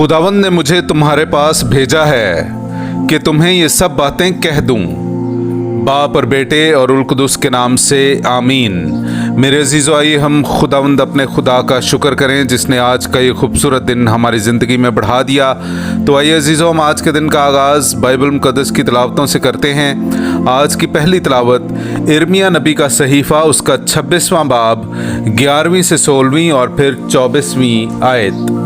खुदावंद ने मुझे तुम्हारे पास भेजा है कि तुम्हें ये सब बातें कह दूं। बाप और बेटे और उल कुदुस के नाम से आमीन। मेरे अजीज़ो, आइए हम खुदावंद अपने खुदा का शुक्र करें जिसने आज का ये खूबसूरत दिन हमारी ज़िंदगी में बढ़ा दिया। तो आइए अजीज़ो, हम आज के दिन का आगाज़ बाइबल मुक़द्दस की तिलावतों से करते हैं। आज की पहली तिलावत इर्मिया नबी का सहीफ़ा, उसका 26वां बाब 11वीं से 16वीं और फिर 24वीं आयत।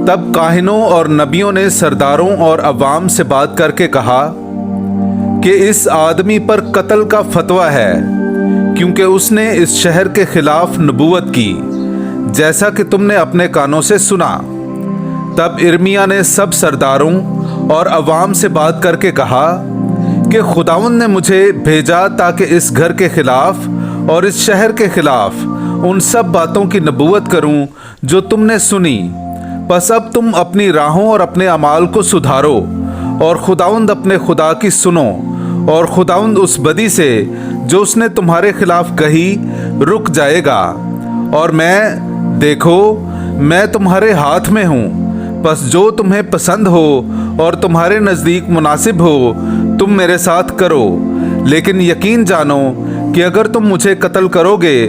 तब काहिनों और नबियों ने सरदारों और अवाम से बात करके कहा कि इस आदमी पर कत्ल का फतवा है, क्योंकि उसने इस शहर के खिलाफ नबूवत की, जैसा कि तुमने अपने कानों से सुना। तब इर्मिया ने सब सरदारों और अवाम से बात करके कहा कि खुदावंद ने मुझे भेजा ताकि इस घर के खिलाफ और इस शहर के खिलाफ उन सब बातों की नबूवत करूं जो तुमने सुनी। बस अब तुम अपनी राहों और अपने अमाल को सुधारो और खुदावंद अपने खुदा की सुनो, और खुदावंद उस बदी से जो उसने तुम्हारे खिलाफ कही रुक जाएगा। और देखो, मैं तुम्हारे हाथ में हूँ। बस जो तुम्हें पसंद हो और तुम्हारे नज़दीक मुनासिब हो तुम मेरे साथ करो। लेकिन यकीन जानो कि अगर तुम मुझे कत्ल करोगे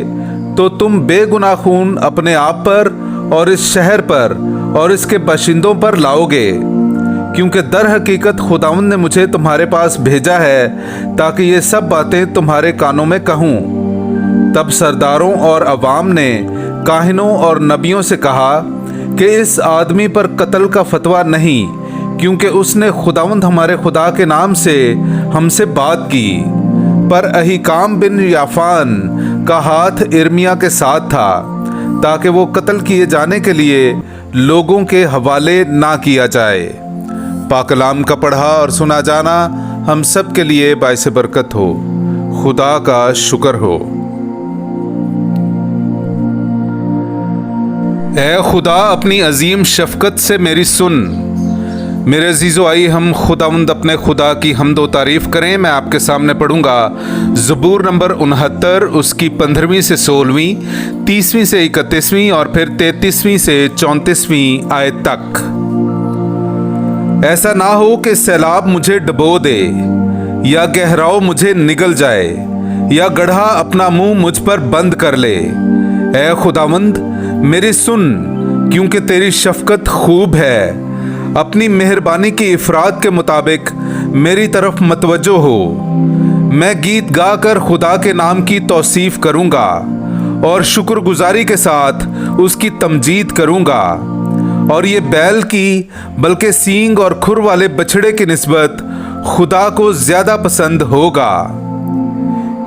तो तुम बेगुनाह खून अपने आप पर और इस शहर पर और इसके बाशिंदों पर लाओगे, क्योंकि दर हकीकत खुदावंद ने मुझे तुम्हारे पास भेजा है ताकि ये सब बातें तुम्हारे कानों में कहूँ। तब सरदारों और अवाम ने काहिनों और नबियों से कहा कि इस आदमी पर कत्ल का फतवा नहीं, क्योंकि उसने खुदावंद हमारे खुदा के नाम से हमसे बात की। पर अहीकाम बिन याफान का हाथ इर्मिया के साथ था, ताकि वो कत्ल किए जाने के लिए लोगों के हवाले ना किया जाए। पाकलाम का पढ़ा और सुना जाना हम सब के लिए बाइस बरकत हो। खुदा का शुक्र हो। ऐ खुदा, अपनी अजीम शफकत से मेरी सुन। मेरे अजीज़ो, आइए हम खुदावंद अपने खुदा की हम्द व तारीफ़ करें। मैं आपके सामने पढ़ूंगा ज़बूर नंबर 69, उसकी 15वीं से 16वीं, 30वीं से 31वीं और फिर 33वीं से 34वीं आयत तक। ऐसा ना हो कि सैलाब मुझे डबो दे, या गहराव मुझे निगल जाए, या गड्ढा अपना मुंह मुझ पर बंद कर ले। ऐ खुदावंद, मेरी सुन, क्योंकि तेरी शफकत खूब है। अपनी मेहरबानी की इफरात के मुताबिक मेरी तरफ मतवज्जो हो। मैं गीत गा कर खुदा के नाम की तौसीफ करूँगा और शुक्रगुजारी के साथ उसकी तमजीद करूँगा। और ये बैल की बल्कि सींग और खुर वाले बछड़े की निस्बत खुदा को ज़्यादा पसंद होगा,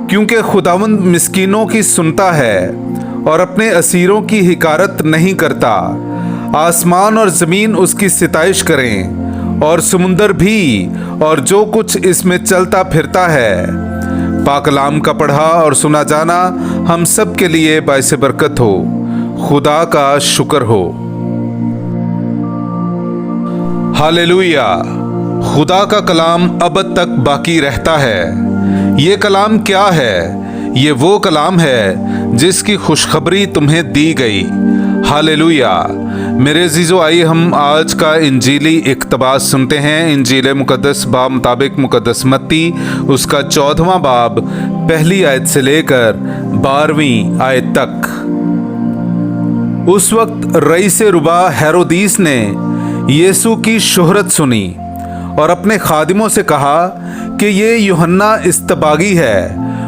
क्योंकि खुदावंद मिस्कीनों की सुनता है और अपने असीरों की हिकारत नहीं करता। आसमान और ज़मीन उसकी सिताइश करें, और समुंदर भी और जो कुछ इसमें चलता फिरता है। पाकलाम का पढ़ा और सुना जाना हम सब के लिए बाइस बरकत हो। खुदा का शुक्र हो। हालेलुया। खुदा का कलाम अब तक बाकी रहता है। ये कलाम क्या है? ये वो कलाम है जिसकी खुशखबरी तुम्हें दी गई। हालेलुया। मेरे अजीज़ो, आइए हम आज का इंजीली इक़्तिबास सुनते हैं। इंजील मुक़द्दस बाब मुताबिक मुक़द्दस मत्ती, उसका 14वां बाब पहली आयत से लेकर 12वीं आयत तक। उस वक्त रईस रुबा हेरोदीस ने यीशु की शोहरत सुनी और अपने खादिमों से कहा कि ये यूहन्ना इस्तबागी है,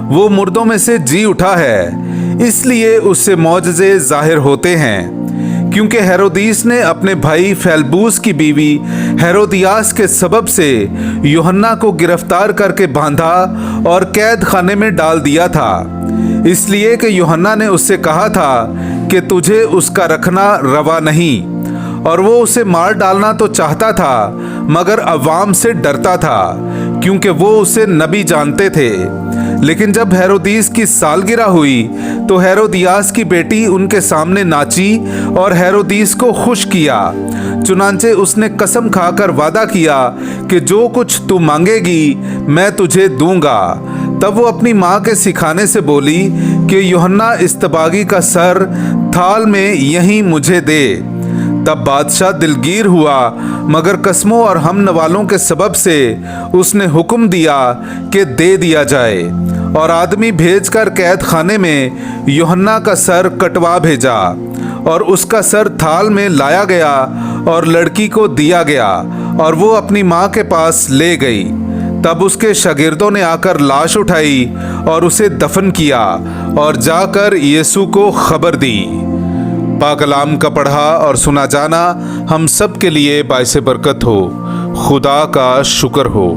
वो मुर्दों में से जी उठा है, इसलिए उससे मौजज़े ज़ाहिर होते हैं। क्योंकि हेरोदीस ने अपने भाई फेलबूस की बीवी हेरोदियास के सबब से यूहन्ना को गिरफ्तार करके बांधा और कैद खाने में डाल दिया था, इसलिए कि यूहन्ना ने उससे कहा था कि तुझे उसका रखना रवा नहीं। और वो उसे मार डालना तो चाहता था, मगर अवाम से डरता था, क्योंकि वो उसे नबी जानते थे। लेकिन जब हेरोदीस की सालगिरह हुई तो हेरोदियास की बेटी उनके सामने नाची और हेरोदीस को खुश किया। चुनांचे उसने कसम खाकर वादा किया कि जो कुछ तू मांगेगी मैं तुझे दूंगा। तब वो अपनी माँ के सिखाने से बोली कि यूहन्ना इस्तबागी का सर थाल में यहीं मुझे दे। तब बादशाह दिलगीर हुआ, मगर कसमों और हमनवालों के सबब से उसने हुक्म दिया कि दे दिया जाए, और आदमी भेजकर कैद खाने में यूहन्ना का सर कटवा भेजा, और उसका सर थाल में लाया गया और लड़की को दिया गया, और वो अपनी माँ के पास ले गई। तब उसके शागिर्दों ने आकर लाश उठाई और उसे दफन किया और जाकर यीशु को खबर दी। पाक कलाम का पढ़ा और सुना जाना हम सब के लिए बाइसे बरकत हो। खुदा का शुक्र हो।